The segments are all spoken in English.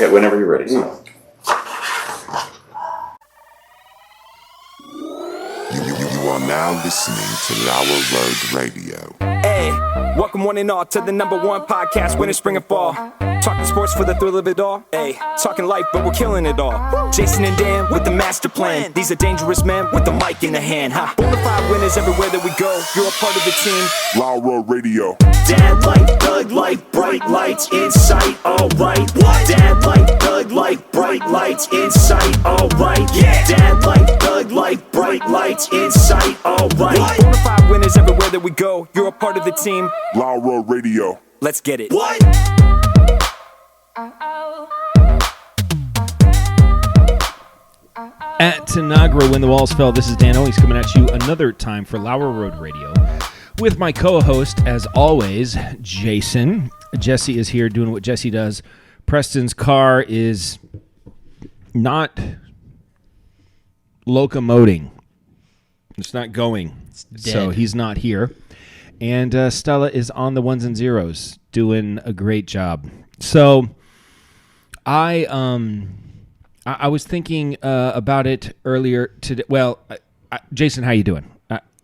Okay, whenever you're ready. You are now listening to Lauer Road Radio. Hey, welcome one and all to the #1 podcast, winter, spring, and fall. Talking sports for the thrill of it all. Hey, talking life, but we're killing it all. Jason and Dan with the master plan. These are dangerous men with the mic in the hand. Bonafide winners everywhere that we go. You're a part of the team. Lauer Radio. Dad light, Doug light, bright lights in sight. All right. What? Dad light, Doug light, bright lights in sight. All right. Yeah. Dad light, Doug light, bright lights in sight. All right. Bonafide winners everywhere that we go. You're a part of the team. Lauer Radio. Let's get it. What? At Tanagra, when the walls fell, this is Dan Owings coming at you another time for Lauer Road Radio with my co-host, as always, Jason. Jesse is here doing what Jesse does. Preston's car is not locomoting. It's not going. So he's not here. And Stella is on the ones and zeros doing a great job. So I was thinking about it earlier today. Well, Jason, how you doing?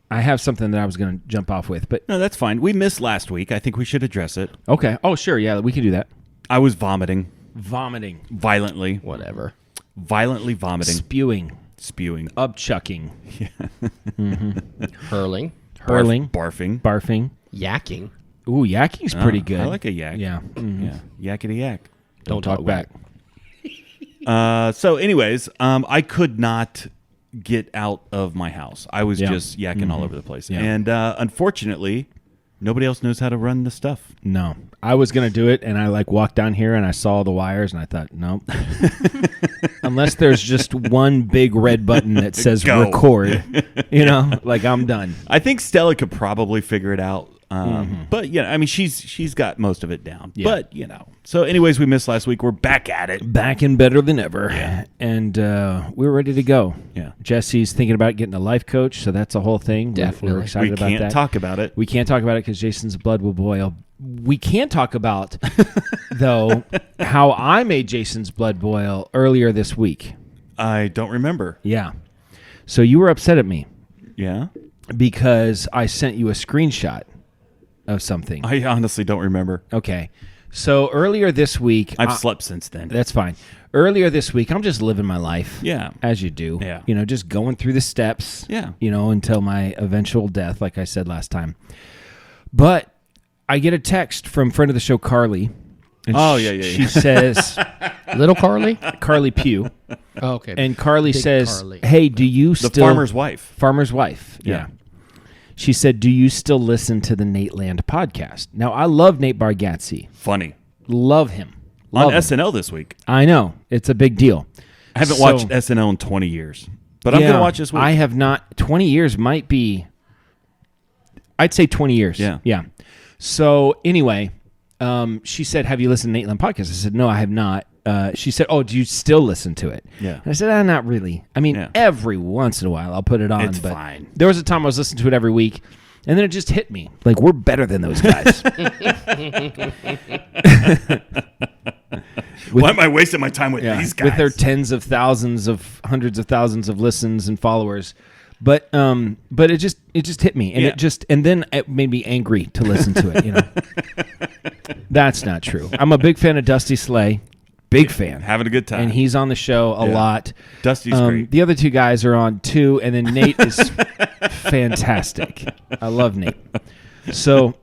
I have something that I was going to jump off with, but no, that's fine. We missed last week. I think we should address it. Okay. Oh, sure. Yeah, we can do that. I was vomiting violently. Whatever. Violently vomiting. Spewing. Upchucking. Yeah. Hurling. Barfing. Yakking. Ooh, yacking's pretty good. I like a yak. Yeah. Mm-hmm. Yeah. Yakety yak. Don't talk back. So anyways, I could not get out of my house. I was just yakking all over the place. Yeah. And unfortunately, nobody else knows how to run the stuff. No. I was going to do it, and I walked down here, and I saw the wires, and I thought, nope. Unless there's just one big red button that says Go. record, I'm done. I think Stella could probably figure it out. But I mean, she's got most of it down. Yeah. But so anyways, we missed last week. We're back at it, back and better than ever. Yeah. And we're ready to go. Yeah. Jesse's thinking about getting a life coach, so that's a whole thing. Definitely. We're excited about that. We can't talk about it. We can't talk about it because Jason's blood will boil. We can talk about though how I made Jason's blood boil earlier this week. I don't remember. Yeah. So you were upset at me. Yeah. Because I sent you a screenshot of something. I honestly don't remember. Okay. So earlier this week... I've slept since then. That's fine. Earlier this week, I'm just living my life. Yeah. As you do. Yeah. Just going through the steps. Yeah. Until my eventual death, like I said last time. But I get a text from friend of the show, Carly. And She says... Little Carly? Carly Pugh. Oh, okay. And Carly Big says, Carly. hey, do you still... The farmer's wife. Farmer's wife, yeah. She said, do you still listen to the Nate Land podcast? Now, I love Nate Bargatze. Funny. Love him. On SNL this week. I know. It's a big deal. I haven't watched SNL in 20 years. But I'm going to watch this week. I have not. 20 years might be... I'd say 20 years. Yeah. Yeah. So, anyway, she said, have you listened to Nate Land podcast? I said, no, I have not. She said, oh, do you still listen to it? Yeah. And I said, not really. I mean, every once in a while I'll put it on. It's but fine. There was a time I was listening to it every week, and then it just hit me. Like, we're better than those guys. Why am I wasting my time with these guys? With their tens of thousands of hundreds of thousands of listens and followers. But it just hit me, and and then it made me angry to listen to it. That's not true. I'm a big fan of Dusty Slay. Big fan. Having a good time. And he's on the show a lot. Dusty's great. The other two guys are on too, and then Nate is fantastic. I love Nate. So,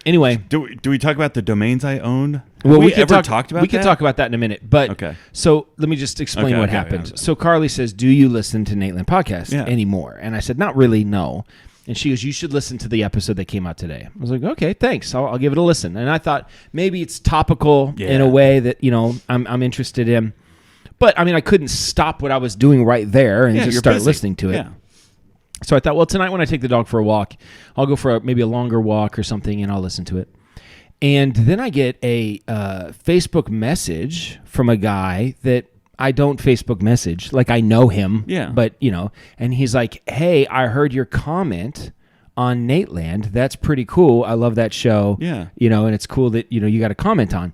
anyway. Do we talk about the domains I own? Well, we can talked about We can talk about that in a minute. But okay. So let me just explain what happened. Yeah. So Carly says, do you listen to Nate Land podcast Yeah. anymore? And I said, not really, no. And she goes, you should listen to the episode that came out today. I was like, okay, thanks. I'll give it a listen. And I thought maybe it's topical in a way that, I'm interested in. But, I mean, I couldn't stop what I was doing right there and just start listening to it. Yeah. So I thought, well, tonight when I take the dog for a walk, I'll go for maybe a longer walk or something, and I'll listen to it. And then I get a Facebook message from a guy that I don't Facebook message. Like, I know him. Yeah. But, and he's like, hey, I heard your comment on Nate Land. That's pretty cool. I love that show. Yeah. And it's cool that, you got a comment on.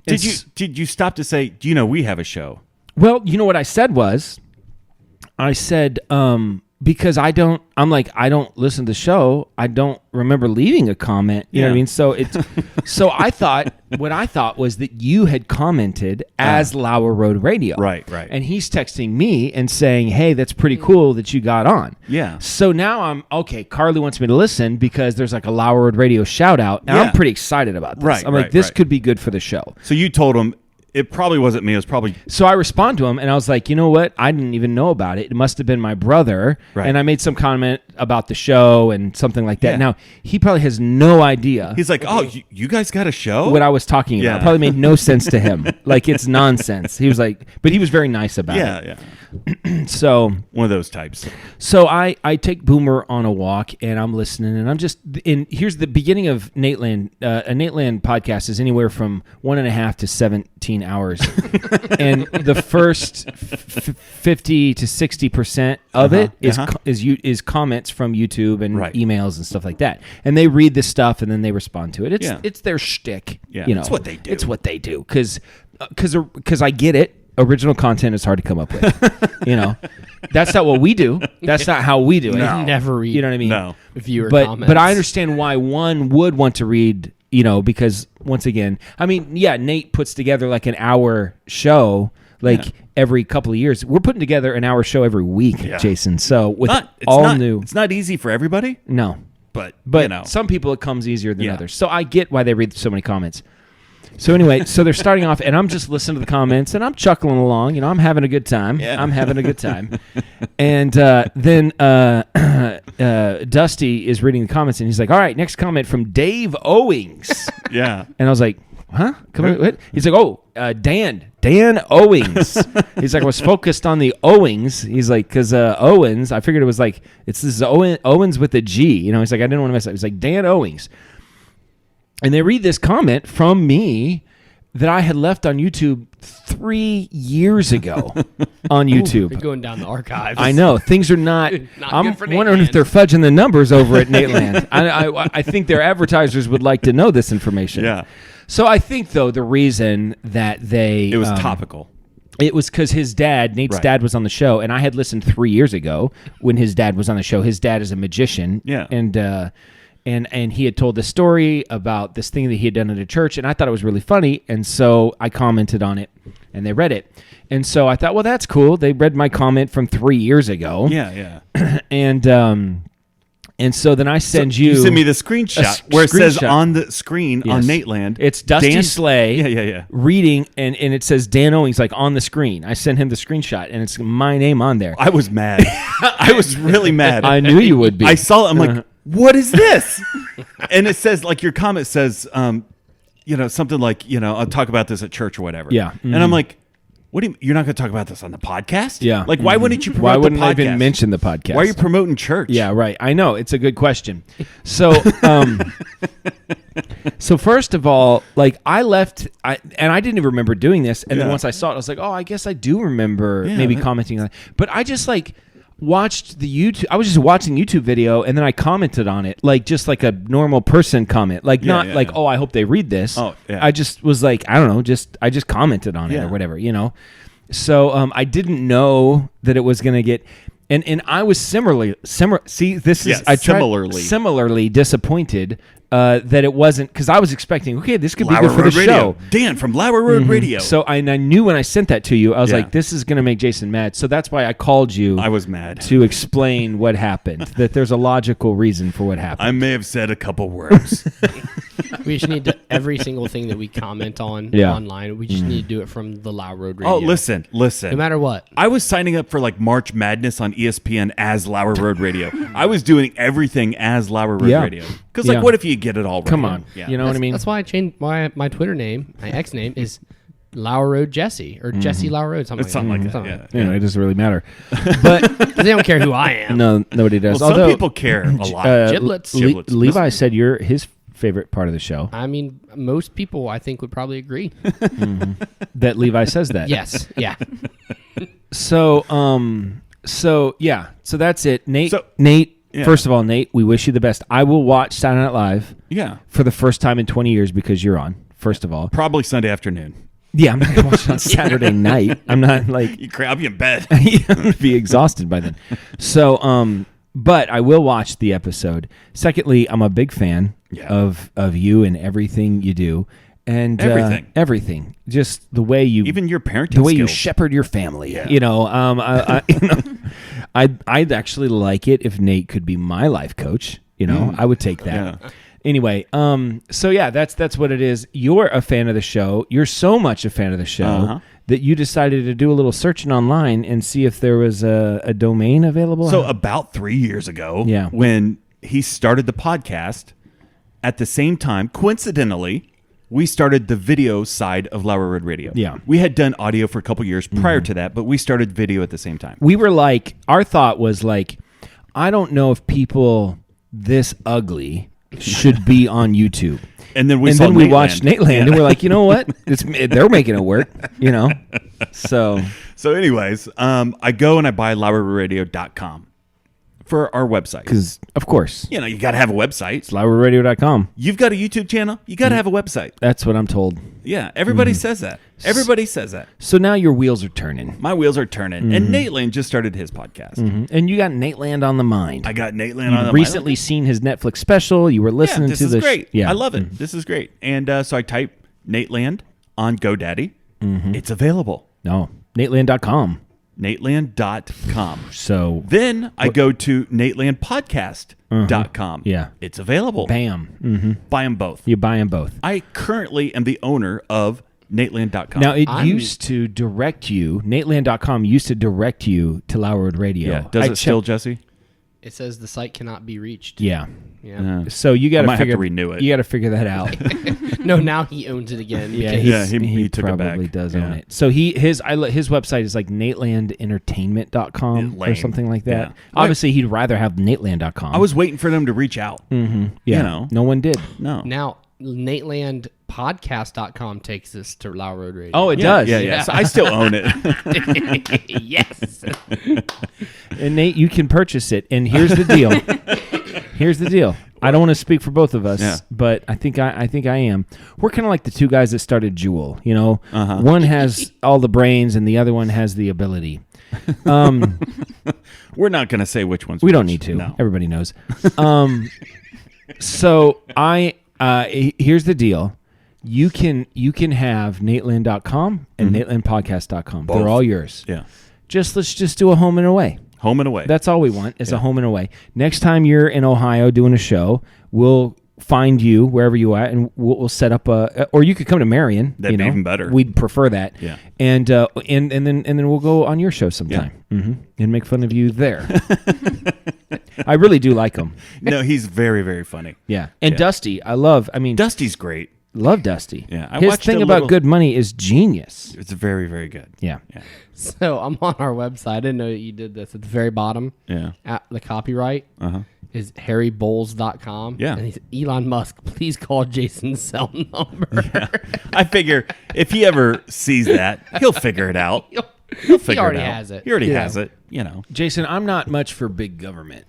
Did you stop to say, do you know we have a show? Well, you know what I said was, I said, because I don't listen to the show. I don't remember leaving a comment. You know what I mean? So so I thought, what I thought was that you had commented as Lauer Road Radio. Right. And he's texting me and saying, hey, that's pretty cool that you got on. Yeah. So now I'm, okay, Carly wants me to listen because there's like a Lauer Road Radio shout out. And I'm pretty excited about this. Right, I'm like, this could be good for the show. So you told him, it probably wasn't me. It was probably... So I respond to him, and I was like, you know what? I didn't even know about it. It must have been my brother. Right. And I made some comment about the show and something like that. Yeah. Now, he probably has no idea He's like, oh, you guys got a show? what I was talking about. Yeah. It probably made no sense to him. Like, it's nonsense. He was like, but he was very nice about it. Yeah. So One of those types. So I take Boomer on a walk, and I'm listening, and I'm just in. Here's the beginning of Nateland. A Nateland podcast is anywhere from 1.5 to 17 hours, and the first 50 to 60% of it is comments from YouTube and emails and stuff like that, and they read this stuff and then they respond to it. It's their shtick. Yeah, you know, it's what they do. It's what they do because I get it. Original content is hard to come up with. You know, that's not what we do. That's not how we do it. No. Never read. You know what I mean? No. Viewer comments. But I understand why one would want to read. You know, because once again, I mean, Nate puts together like an hour show, every couple of years. We're putting together an hour show every week, Jason. So with new, it's not easy for everybody. No, but you know, some people it comes easier than others. So I get why they read so many comments. So anyway, so they're starting off, and I'm just listening to the comments, and I'm chuckling along. You know, I'm having a good time. Yeah. I'm having a good time. And then Dusty is reading the comments, and he's like, all right, next comment from Dave Owings. Yeah. And I was like, huh? Come on, what? He's like, oh, Dan Owings. He's like, I was focused on the Owings. He's like, because Owens, I figured it was like, it's this Owens with a G. You know, he's like, I didn't want to mess up. He's like, Dan Owings. And they read this comment from me that I had left on YouTube 3 years ago on YouTube. They're going down the archives. I know. Things are not... I'm good for wondering if Nateland. they're fudging the numbers over at Nateland. I think their advertisers would like to know this information. Yeah. So I think, though, the reason that they... It was topical. It was because his dad, Nate's dad, was on the show, and I had listened 3 years ago when his dad was on the show. His dad is a magician. Yeah. And he had told this story about this thing that he had done at a church, and I thought it was really funny, and so I commented on it, and they read it. And so I thought, well, that's cool. They read my comment from 3 years ago. Yeah. And so then I send you... You send me the screenshot where it says on the screen on Nateland. It's Dusty Slay Yeah. reading, and it says Dan Owings like on the screen. I sent him the screenshot, and it's my name on there. I was mad. I was really mad. I knew you would be. I saw it. I'm like, what is this? And it says, like, your comment says, something like, I'll talk about this at church or whatever. Yeah. And I'm like, what do you're not going to talk about this on the podcast? Yeah. Like, why wouldn't you promote Why the wouldn't I podcast? even mention the podcast? Why are you promoting church? Yeah, right. I know. It's a good question. So, so first of all, like I left, and I didn't even remember doing this. And then once I saw it, I was like, oh, I guess I do remember commenting on it. But I just watched the YouTube. I was just watching YouTube video, and then I commented on it, just like a normal person comment, oh, I hope they read this. Oh, yeah. I just was like, I don't know, I just commented on it or whatever, So I didn't know that it was going to get, and I was similarly disappointed that it wasn't, because I was expecting, okay, this could be good for the show. Dan from Lauer Road Radio. So I knew when I sent that to you, I was like, this is going to make Jason mad. So that's why I called you. I was mad. To explain what happened, that there's a logical reason for what happened. I may have said a couple words. We just need to, every single thing that we comment on online, we just need to do it from the Lauer Road Radio. Oh, listen. No matter what. I was signing up for March Madness on ESPN as Lauer Road Radio. I was doing everything as Lauer Road Radio. Because what if you get it all right? Come on. Yeah. You know what I mean? That's why I changed my Twitter name. My ex name is Lauer Road Jesse, or Jesse Lauer Road, something like that. Yeah. It doesn't really matter. But they don't care who I am. No, nobody does. Well, some people care a lot. Giblets. Levi said you're his favorite part of the show. I mean, most people I think would probably agree. That Levi says that. Yes. Yeah. So that's it. Nate. Yeah. First of all, Nate, we wish you the best. I will watch Saturday Night Live. Yeah. For the first time in 20 years because you're on. first of all. Probably Sunday afternoon. Yeah, I'm not going to watch it on Saturday night. I'm not like... I'll be in bed. I'm going to be exhausted by then. So, but I will watch the episode. Secondly, I'm a big fan of you and everything you do. And everything. Just the way you... Even your parenting the way skills. You shepherd your family. Yeah. I'd actually like it if Nate could be my life coach. I would take that. Yeah. Anyway, so yeah, that's what it is. You're a fan of the show. You're so much a fan of the show that you decided to do a little searching online and see if there was a domain available. So about 3 years ago, when he started the podcast, at the same time, coincidentally, we started the video side of Lauer Road Radio. Yeah. We had done audio for a couple years prior to that, but we started video at the same time. We were like, our thought was like, I don't know if people this ugly should be on YouTube. And then we watched Nateland, and we're like, you know what? They're making it work, So anyways, I go and I buy LauerRadio.com for our website. Because, of course. You got to have a website. It's LauerRadio.com. You've got a YouTube channel. You got to have a website. That's what I'm told. Yeah, everybody says that. Everybody says that. So now your wheels are turning. My wheels are turning. And Nateland just started his podcast. And you got Nateland on the mind. I got Nateland on the mind. Recently seen his Netflix special. You were listening this to is this. Great. Yeah, I love it. This is great. And so I type Nateland on GoDaddy. It's available. No, Nateland.com. Nateland.com. So then I go to NatelandPodcast.com. Yeah. It's available. Bam. Buy them both. You buy them both. I currently am the owner of Nateland.com. Now, it used to direct you, Nateland.com used to direct you to Lauer Road Radio. Yeah. Does it still, Jesse? It says the site cannot be reached. Yeah. Yeah. So you got to have to renew it. You got to figure that out. No, now he owns it again. Yeah, he took it probably back. does own it. So his website is like NatelandEntertainment.com or something like that. Yeah. Obviously, he'd rather have Nateland.com. I was waiting for them to reach out. Yeah. No one did. No. Now, NatelandPodcast.com takes us to Lauer Road Radio. Oh, it does. Yeah. So I still own it. Yes. And Nate, you can purchase it. And here's the deal. I don't want to speak for both of us, but I think I am. We're kind of like the two guys that started Jewel. One has all the brains, and the other one has the ability. We're not going to say which one's We don't need to. No. Everybody knows. So here's the deal. You can have Nateland.com and NatelandPodcast.com. Both. They're all yours. Yeah. Let's just do a home and away. Home and away. That's all we want is a home and away. Next time you're in Ohio doing a show, we'll find you wherever you are, and we'll set up or you could come to Marion. That'd be even better. We'd prefer that. Yeah. And then we'll go on your show sometime and make fun of you there. I really do like him. No, he's very, very funny. Yeah. And Dusty, Dusty's great. Love Dusty. Yeah, his thing about Good Money is genius. It's very, very good. Yeah. So I'm on our website. I didn't know that you did this. At the very bottom, at the copyright is harrybowles.com. Yeah. And he's Elon Musk. Please call Jason's cell number. I figure if he ever sees that, he'll figure it out. He already has it. He already has it. Jason, I'm not much for big government.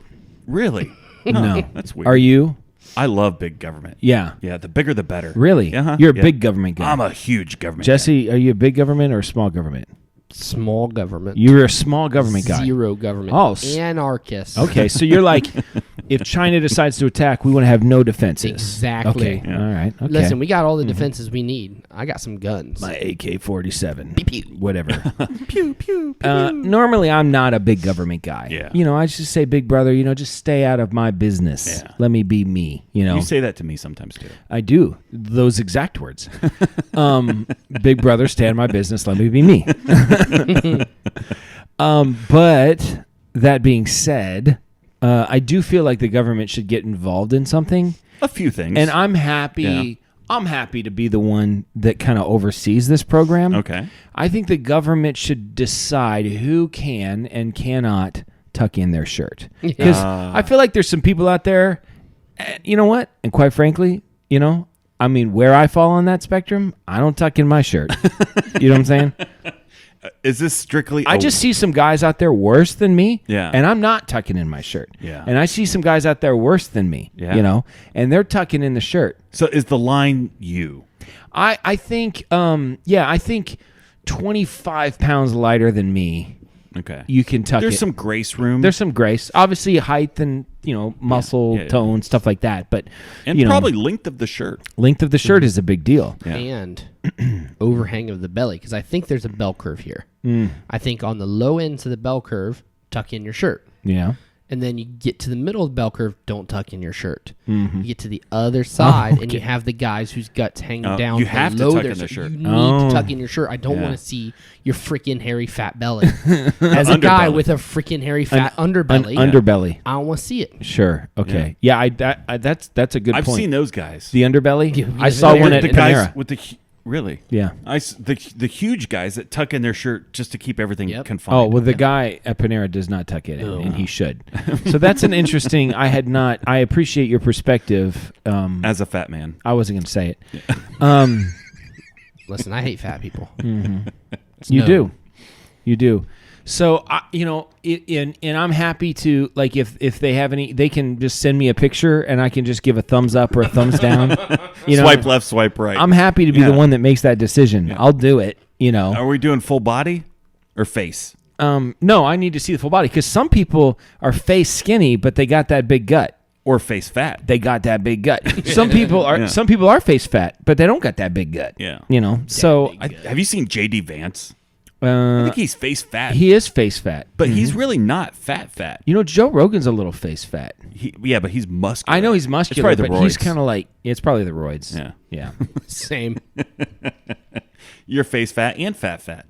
Really? No. That's weird. Are you? I love big government. Yeah. Yeah, the bigger the better. Really? You're a big government guy. I'm a huge government Jesse, are you a big government or a small government? Small government. You're a small government guy. Zero government. Oh, anarchist. Okay, so you're like, if China decides to attack, we want to have no defenses. Exactly. Okay, all right. Okay. Listen, we got all the defenses we need. I got some guns. My AK-47. Pew, pew. Whatever. Pew, pew, pew. Normally, I'm not a big government guy. Yeah. I just say, big brother, just stay out of my business. Yeah. Let me be me, You say that to me sometimes, too. I do. Those exact words. Big brother, stay out of my business. Let me be me. But that being said, I do feel like the government should get involved in something. A few things. And I'm happy. Yeah. I'm happy to be the one that kind of oversees this program. Okay. I think the government should decide who can and cannot tuck in their shirt. Because I feel like there's some people out there, you know what? And quite frankly, where I fall on that spectrum, I don't tuck in my shirt. You know what I'm saying? Is this strictly... I just see some guys out there worse than me, Yeah. and I'm not tucking in my shirt. Yeah. And I see some guys out there worse than me, Yeah. and they're tucking in the shirt. So is the line you? I think, I think 25 pounds lighter than me. Okay. You can tuck There's it. some grace room. There's some grace. Obviously, height and, muscle tone, stuff like that. But, and probably length of the shirt. Length of the shirt is a big deal. Yeah. And overhang of the belly, because I think there's a bell curve here. I think on the low ends of the bell curve, tuck in your shirt. Yeah. And then you get to the middle of the bell curve, don't tuck in your shirt. You get to the other side, and you have the guys whose guts hang down. You have to tuck in their shirt. You need to tuck in your shirt. I don't want to see your freaking hairy fat belly. As a guy with a freaking hairy fat underbelly, underbelly, I don't want to see it. Sure. Okay. Yeah. That's a good point. I've seen those guys. The underbelly. I saw one at the guys Panera. with the. Really? Yeah. The huge guys that tuck in their shirt just to keep everything confined. Oh, well, the guy at Panera does not tuck it in, and he should. So that's an interesting. I appreciate your perspective. As a fat man, I wasn't going to say it. Listen, I hate fat people. You do. So and I'm happy to if they have any, they can just send me a picture and I can just give a thumbs up or a thumbs down. Swipe left, swipe right. I'm happy to be the one that makes that decision. Yeah. I'll do it. Are we doing full body or face? No, I need to see the full body because some people are face skinny, but they got that big gut. Or face fat. They got that big gut. Some people are face fat, but they don't got that big gut. Yeah. So have you seen JD Vance? I think he's face fat. He is face fat, but he's really not fat. Joe Rogan's a little face fat. But he's muscular. I know he's muscular, it's but he's kind of like it's probably the roids. Yeah. Same. You're face fat and fat.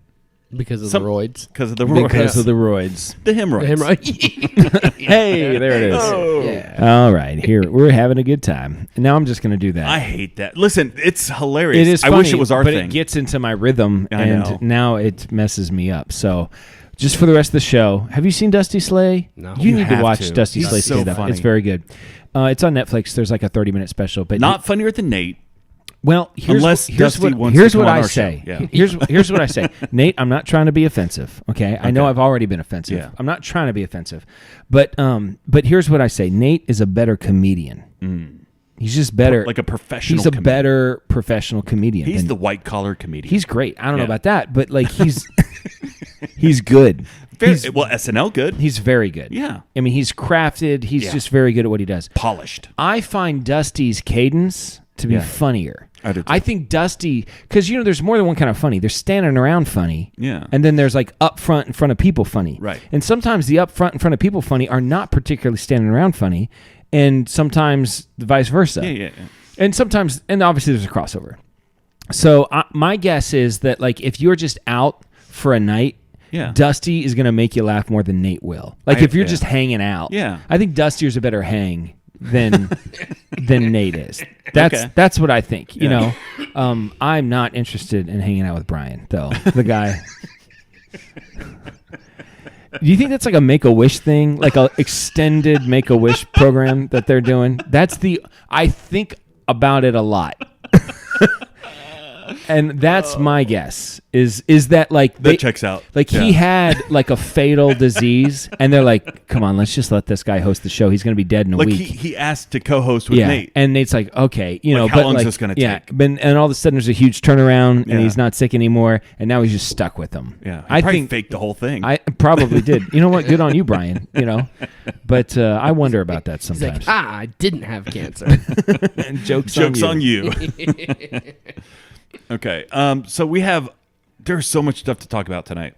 Because of the roids. Because of the roids. Because of the roids. The hemorrhoids. Hey, there it is. Oh. Yeah. All right, here we're having a good time. And now I'm just going to do that. I hate that. Listen, it's hilarious. It is funny, I wish it was our but thing. It gets into my rhythm, I know. and now it messes me up. So, just for the rest of the show, have you seen Dusty Slay? No. You need to have watch to. Dusty He's Slay so stand up. funny. It's very good. It's on Netflix. There's like a 30-minute special, but Not funnier than Nate. Well, here's Dusty wants here's to come what on I our say. show. Yeah. Here's what I say. Nate, I'm not trying to be offensive. Okay, I know I've already been offensive. Yeah. I'm not trying to be offensive, but here's what I say. Nate is a better comedian. He's just better, like a professional. He's a comedian. better professional comedian. He's the white collar comedian. He's great. I don't know about that, but he's he's good. SNL good. He's very good. Yeah. I mean, he's crafted. He's just very good at what he does. Polished. I find Dusty's cadence to be funnier. I do too. I think Dusty, because there's more than one kind of funny. There's standing around funny, and then there's like up front in front of people funny, right? And sometimes the up front in front of people funny are not particularly standing around funny, and sometimes the vice versa. Yeah. And sometimes, and obviously there's a crossover. So my guess is that if you're just out for a night, Dusty is going to make you laugh more than Nate will. If you're just hanging out, I think Dusty's a better hang than Nate is. That's what I think. I'm not interested in hanging out with Brian though. The guy. Do you think that's like a Make-A-Wish thing, like a extended Make-A-Wish program that they're doing? I think about it a lot. And that's my guess. Is that that checks out? He had a fatal disease, and they're like, "Come on, let's just let this guy host the show. He's going to be dead in a week." He asked to co-host with Nate, and Nate's like, "Okay, how long is this going to take?" And all of a sudden, there's a huge turnaround, and he's not sick anymore, and now he's just stuck with them. Yeah, I think faked the whole thing. I probably did. You know what? Good on you, Brian. But I wonder about that sometimes. He's like, I didn't have cancer. And jokes on you. Okay, so there's so much stuff to talk about tonight.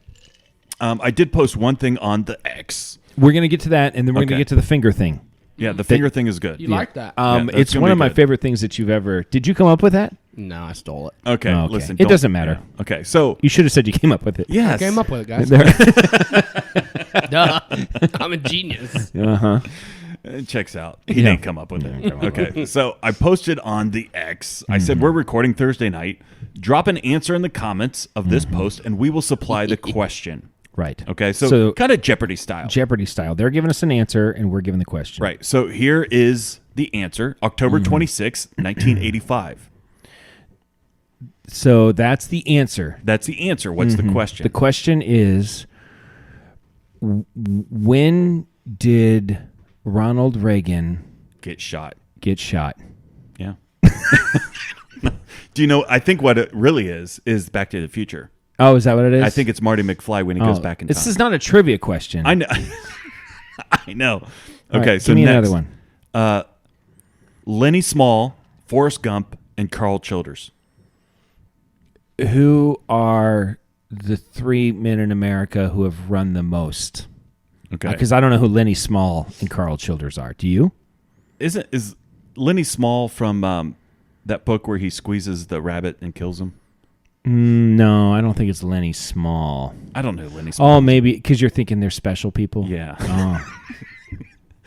I did post one thing on the X. We're going to get to that, and then we're going to get to the finger thing. Yeah, the finger thing is good. You like that? It's one of my favorite things that you've ever... Did you come up with that? No, I stole it. Okay, listen. It doesn't matter. Yeah. Okay, so... You should have said you came up with it. Yes. I came up with it, guys. Duh. I'm a genius. Uh-huh. It checks out. He didn't come up with it. Okay, so I posted on the X. I said, we're recording Thursday night. Drop an answer in the comments of this post, and we will supply the question. Right. Okay, so kind of Jeopardy style. Jeopardy style. They're giving us an answer, and we're giving the question. Right. So here is the answer. October 26th, 1985. So that's the answer. That's the answer. What's the question? The question is, when did Ronald Reagan get shot? Yeah. Do you know? I think what it really is Back to the Future. Oh, is that what it is? I think it's Marty McFly when he goes back in time. This is not a trivia question. I know. I know. All Okay, right, so give me next, another one. Lenny Small, Forrest Gump, and Carl Childers. Who are the 3 men in America who have run the most? Okay. Because I don't know who Lenny Small and Carl Childers are. Do you? Is Lenny Small from that book where he squeezes the rabbit and kills him? No, I don't think it's Lenny Small. I don't know Lenny Small. Oh, maybe because you're thinking they're special people. Yeah. Oh.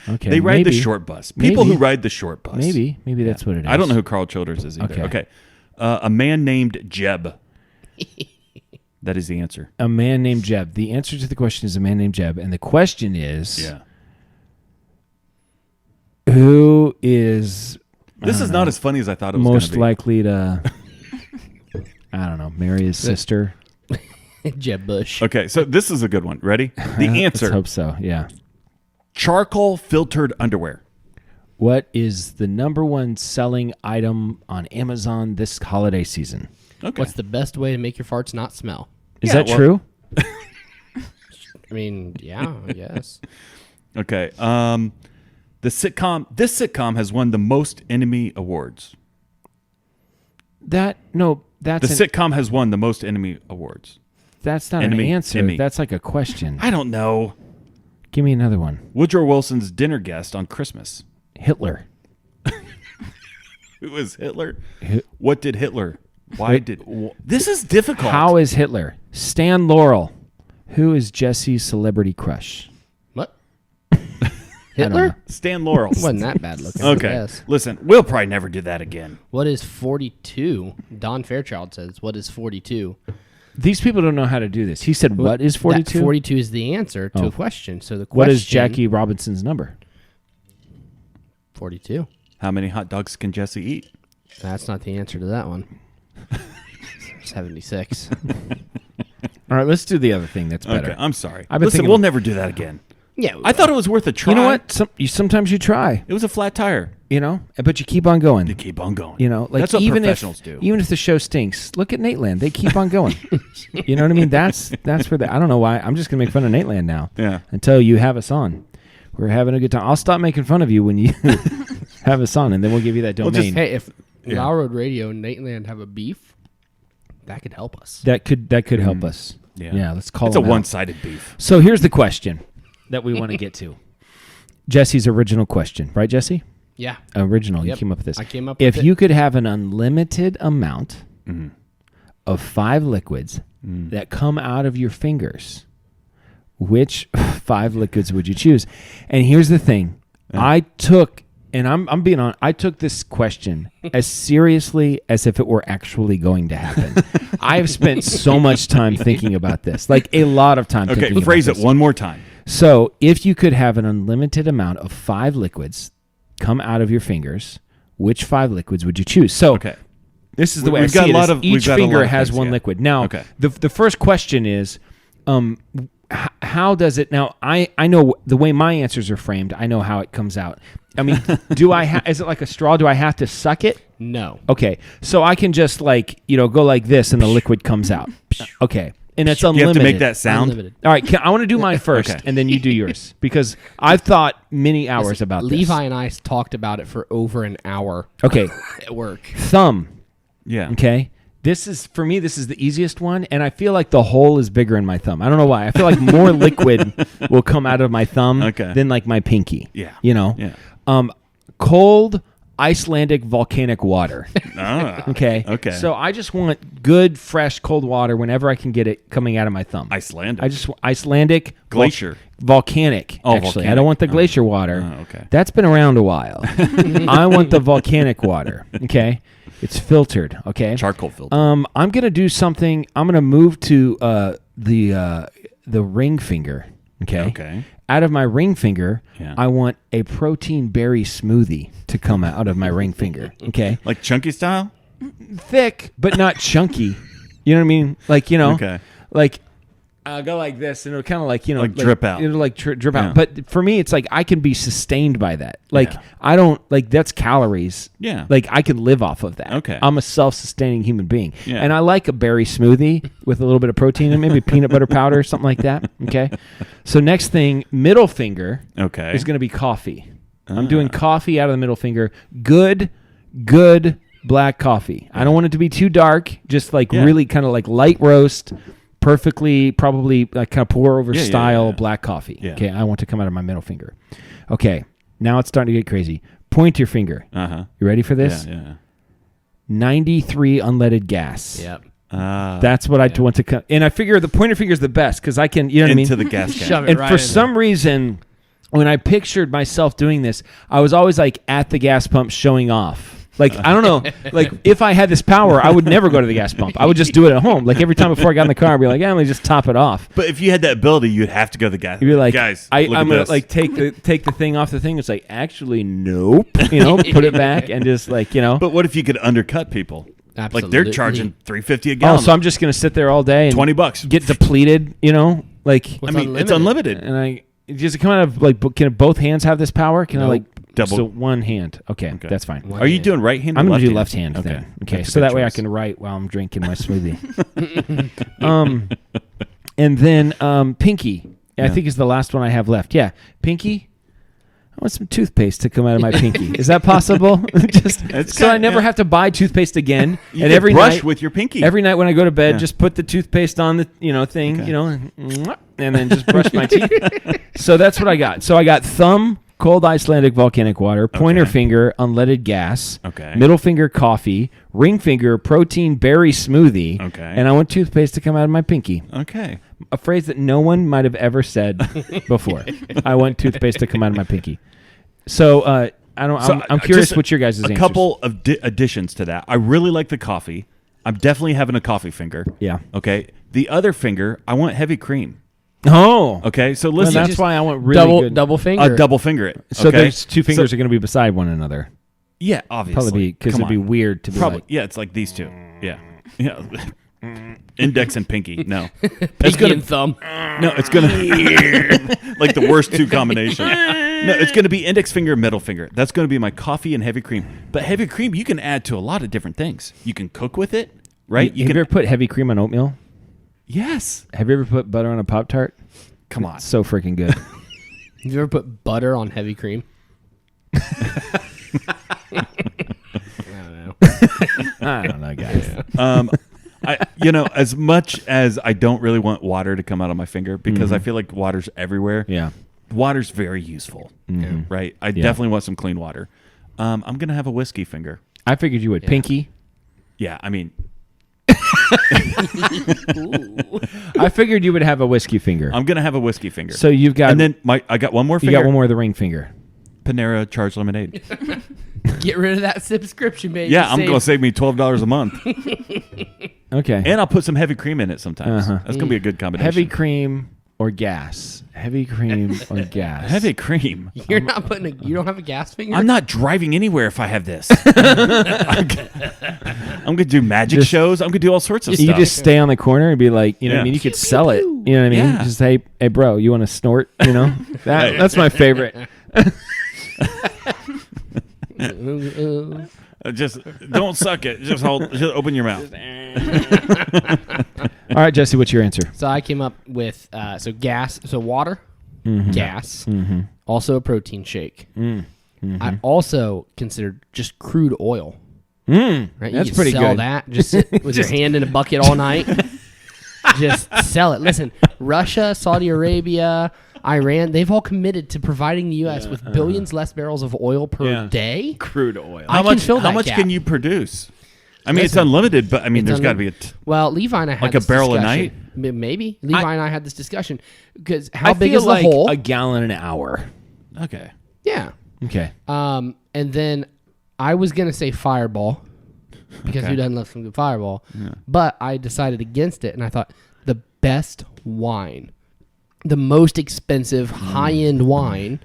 Okay. They ride maybe. the short bus. People who ride the short bus. Maybe that's what it is. I don't know who Carl Childers is either. Okay. A man named Jeb. That is the answer. A man named Jeb. The answer to the question is a man named Jeb, and the question is, who is? This is not as funny as I thought it was. Most likely to. I don't know. Marry his sister. Jeb Bush. Okay, so this is a good one. Ready? The answer. Let's hope so. Yeah. Charcoal filtered underwear. What is the number one selling item on Amazon this holiday season? Okay. What's the best way to make your farts not smell? Is that true? I mean, yeah, I guess. Okay. This sitcom has won the most Emmy awards. That's The sitcom has won the most Emmy awards. That's not an answer. Emmy. That's like a question. I don't know. Give me another one. Woodrow Wilson's dinner guest on Christmas. Hitler. Who was Hitler? Hi- What did Hitler? Why did... This is difficult. How is Hitler? Stan Laurel. Who is Jesse's celebrity crush? What? know. Hitler? Stan Laurel. Wasn't that bad looking. I Okay. guess. Listen, we'll probably never do that again. What is 42? Don Fairchild says, what is 42? These people don't know how to do this. He said, what is 42? 42 is the answer to a question. So the question... What is Jackie Robinson's number? 42. How many hot dogs can Jesse eat? That's not the answer to that one. 76. All right, let's do the other thing that's better. Okay, I'm sorry. I've been Listen, thinking- we'll never do that again. Yeah. I thought it was worth a try. You know what? Sometimes you try, It was a flat tire. but you keep on going. You keep on going. Like That's what even professionals if do. even if the show stinks, look at Nate Land. They keep on going. You know what I mean? That's where I don't know why. I'm just gonna make fun of Nate Land now. Yeah. Until you have us on, we're having a good time. I'll stop making fun of you when you have us on, and then we'll give you that domain. Hey, if Lauer Road Radio and Nate Land have a beef, that could help us. that could help us. Yeah. Let's call. It's a them out. one-sided beef. So here's the question that we want to get to. Jesse's original question, right, Jesse? Yeah. Original. Yep. You came up with this. I came up If with you could have an unlimited amount of 5 liquids that come out of your fingers, which 5 liquids would you choose? And here's the thing. I took this question as seriously as if it were actually going to happen. I've spent so much time thinking about this, like a lot of time thinking Okay, about phrase it this. one more time. So, if you could have an unlimited amount of 5 liquids come out of your fingers, which 5 liquids would you choose? So, Okay. this is the way We've I got see a it. lot Is of- we've each got a lot finger of has things, one yeah. liquid. Now, Okay. the first question is, how does it? Now, I know the way my answers are framed. I know how it comes out. I mean, is it like a straw? Do I have to suck it? No. Okay, so I can just go like this, and the liquid comes out. Okay, and it's You unlimited. have to make that sound. Unlimited. All right, I want to do mine first, Okay. and then you do yours because I've thought many hours about this. Levi and I talked about it for over an hour Okay, at work. thumb. Yeah. Okay, this is the easiest one, and I feel like the hole is bigger in my thumb. I don't know why. I feel like more liquid will come out of my thumb than like my pinky. Yeah. Yeah. Yeah. Cold Icelandic volcanic water. Ah, Okay. Okay. So I just want good, fresh, cold water whenever I can get it coming out of my thumb. Icelandic. I just Icelandic Glacier. Volcanic. Oh, actually, I volcanic. don't want the glacier water. Oh, okay. That's been around a while. I want the volcanic water. Okay. It's filtered. Okay. Charcoal filter. I'm gonna do something. I'm gonna move to the ring finger. Okay. Okay. Out of my ring finger, Yeah. I want a protein berry smoothie to come out of my ring finger. Okay. Like chunky style? Thick, but not chunky. You know what I mean? Like, Okay. like I'll go like this, and it'll kind of like drip out. It'll like drip out. But for me, it's like I can be sustained by that. Like I don't like that's calories. Yeah. Like I can live off of that. Okay. I'm a self-sustaining human being, Yeah. and I like a berry smoothie with a little bit of protein and maybe peanut butter powder or something like that. Okay. So next thing, middle finger. Okay. Is going to be coffee. I'm doing coffee out of the middle finger. Good black coffee. I don't want it to be too dark. Just like really kind of like light roast. Perfectly, probably like kind of pour over style black coffee. Yeah. Okay, I want to come out of my middle finger. Okay, now it's starting to get crazy. Pointer finger. Uh-huh. You ready for this? Yeah. 93 unleaded gas. Yep. That's what I want to come. And I figure the pointer finger is the best because I can, you know what I mean? Into the gas can. Shove it And right for in some reason, when I pictured myself doing this, I was always like at the gas pump showing off. Like, I don't know, like if I had this power, I would never go to the gas pump. I would just do it at home. Like every time before I got in the car, I'd be like, let me just top it off. But if you had that ability, you'd have to go to the gas. You'd be like, guys, I'm look at gonna this. like take the thing off the thing. It's like, actually, nope. Put it back and just like, But what if you could undercut people? Absolutely. Like they're charging $3.50 a Oh, gallon. so I'm just gonna sit there all day and $20. get depleted, like, Well, I mean, it's unlimited. and does it come out of like, can both hands have this power? Can I like Double. So one hand. Okay, that's fine. Are you doing right hand or I'm gonna left do hand? left hand Okay. then. Okay, That's a so good that way I choice. can write while I'm drinking my smoothie. And then pinky. I think is the last one I have left. Yeah, pinky. I want some toothpaste to come out of my pinky. Is that possible? So I never have to buy toothpaste again. You and could every brush night, with your pinky. Every night when I go to bed, just put the toothpaste on the thing, and then just brush my teeth. So that's what I got. So I got thumb, cold Icelandic volcanic water, pointer finger, unleaded gas, middle finger, coffee, ring finger, protein berry smoothie, and I want toothpaste to come out of my pinky. Okay. A phrase that no one might have ever said before. I want toothpaste to come out of my pinky. So I'm curious what your guys' answers. A couple of additions to that. I really like the coffee. I'm definitely having a coffee finger. Yeah. Okay. The other finger, I want heavy cream. Oh. Okay. So Well, listen. that's why I want really good. double finger. Double finger it. So okay? those two fingers are going to be beside one another. Yeah, obviously. Probably because Come it'd be on. weird to be Probably. like. Yeah, it's like these two. Yeah. Yeah. Index and pinky. No. Pinky and thumb. No, it's gonna like the worst two combinations. No, it's gonna be index finger, middle finger. That's gonna be my coffee and heavy cream. But heavy cream you can add to a lot of different things. You can cook with it, right? Have you ever put heavy cream on oatmeal? Yes. Have you ever put butter on a Pop-Tart? Come on. So freaking good. Have you ever put butter on heavy cream? I don't know, guys. As much as I don't really want water to come out of my finger because I feel like water's everywhere. Yeah. Water's very useful, right? I definitely want some clean water. I'm gonna have a whiskey finger. I figured you would. Yeah. Pinky. Yeah, I mean, I figured you would have a whiskey finger. I'm gonna have a whiskey finger. So you've got. and then I got one more you finger. got one more of the ring finger. Panera charged lemonade. Get rid of that subscription, baby. Yeah, I'm gonna save me $12 a month, Okay. and I'll put some heavy cream in it sometimes. That's gonna be a good combination. Heavy cream or gas? Heavy cream or gas? Heavy cream. You're not putting you don't have a gas finger? I'm not driving anywhere if I have this. I'm gonna do magic shows. I'm gonna do all sorts of You stuff. just stay on the corner and be like, you know what I Yeah. mean? You could sell it. You know what I mean? Yeah. Just hey bro, you want to snort? You know? That's my favorite. Just don't suck it. Just open your mouth. All right, Jesse, what's your answer? So I came up with gas, water, gas, also a protein shake. I also considered just crude oil. Right? That's you pretty sell good. that. Just sit with your hand in a bucket all night. Just sell it. Listen, Russia, Saudi Arabia, Iran, they've all committed to providing the U.S. with billions less barrels of oil per day. Crude oil. I can fill How that much gap. can you produce? I mean, it's Listen, unlimited, but I mean, there's got to be a. Well, Levi and I had Like a this barrel a discussion. night? Maybe Levi and I had this discussion because how I big feel is the like hole? a gallon an hour. Okay. Yeah. Okay. And then I was gonna say Fireball because who doesn't love some good Fireball? But I decided against it, and I thought the best wine, the most expensive high-end wine,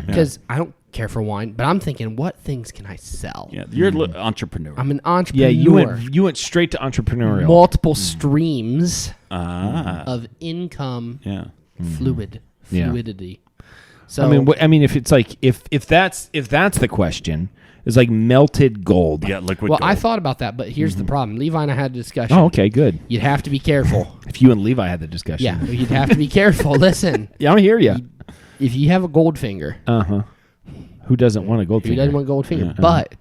because I don't care for wine, but I'm thinking, what things can I sell? Yeah, you're an entrepreneur. I'm an entrepreneur. Yeah, you went straight to entrepreneurial. Multiple streams Ah. of income Yeah. fluidity. So I mean, if it's like if that's the question, it's like melted gold. Yeah, liquid well, gold. I thought about that, but here's the problem. Levi and I had a discussion. Oh, okay, good. You'd have to be careful. If you and Levi had the discussion, Yeah, you'd have to be careful. Listen, yeah, I hear you. if you have a gold finger, Who doesn't want a gold who finger? doesn't want gold finger? But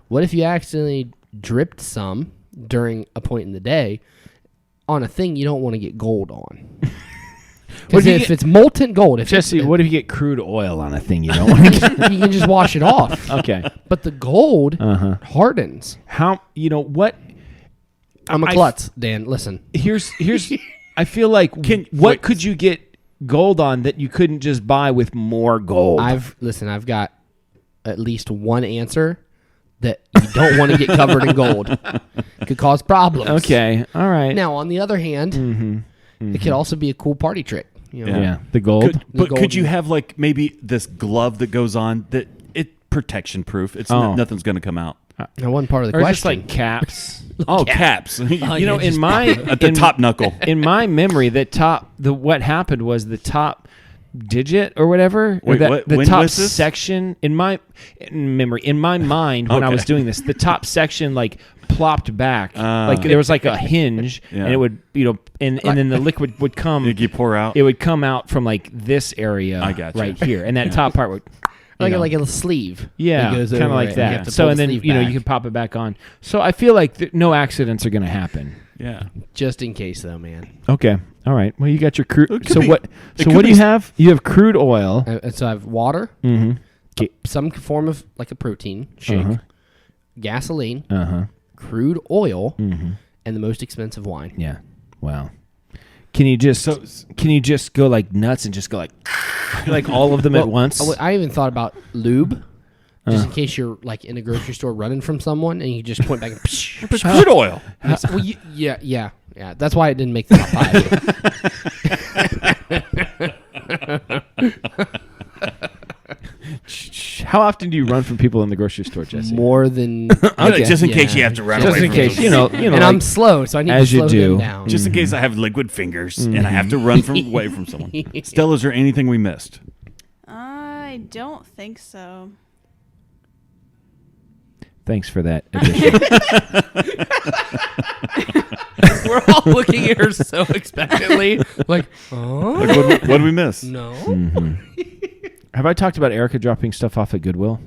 what if you accidentally dripped some during a point in the day on a thing you don't want to get gold on? Because if it's molten gold, if Jesse, what if you get crude oil on a thing you don't want to get? you can just wash it off. Okay. But the gold hardens. How, what? I'm a klutz, Dan. Listen. Here's I feel like what could you get gold on that you couldn't just buy with more gold? I've got at least one answer that you don't want to get covered in gold. Could cause problems. Okay. All right. Now, on the other hand, it could also be a cool party trick. You know? Yeah. The gold. But could golden- you have like maybe this glove that goes on that it protection proof? It's nothing's going to come out. That wasn't part of the or question. just like caps. Oh, caps. In my at the top knuckle. In my memory, what happened was the top digit or whatever. Wait, what? The When top was this? section in my mind when I was doing this, the top section like plopped back, like there was like a hinge, Yeah. and it would and then the liquid would come. You pour out. It would come out from like this area, I gotcha. right here, and that top part would. like a sleeve. Yeah, that goes kind of over like it, and you have that. to So pull and the then sleeve you back. can pop it back on. So I feel like no accidents are going to happen. Yeah. Just in case, though, man. Okay. All right. Well, you got your crude. It could So be- what? it So could what do be you s- have? You have crude oil. So I have water, Mm-hmm. some form of like a protein shake, gasoline, crude oil, and the most expensive wine. Yeah. Wow. Can you just go like nuts and just go like all of them at once? I even thought about lube, just in case you're like in a grocery store running from someone and you just point back and It's crude oil. well, yeah. That's why it didn't make the top 5. How often do you run from people in the grocery store, Jesse? More than Okay. Just in Yeah. case you have to run Just away in from case, them. and like, I'm slow, so I need as to you slow do. them down. Just in case I have liquid fingers and I have to run away from someone. Stella, is there anything we missed? I don't think so. Thanks for that addition. We're all looking at her so expectantly, like, oh Like, what did we miss? no. Have I talked about Erica dropping stuff off at Goodwill?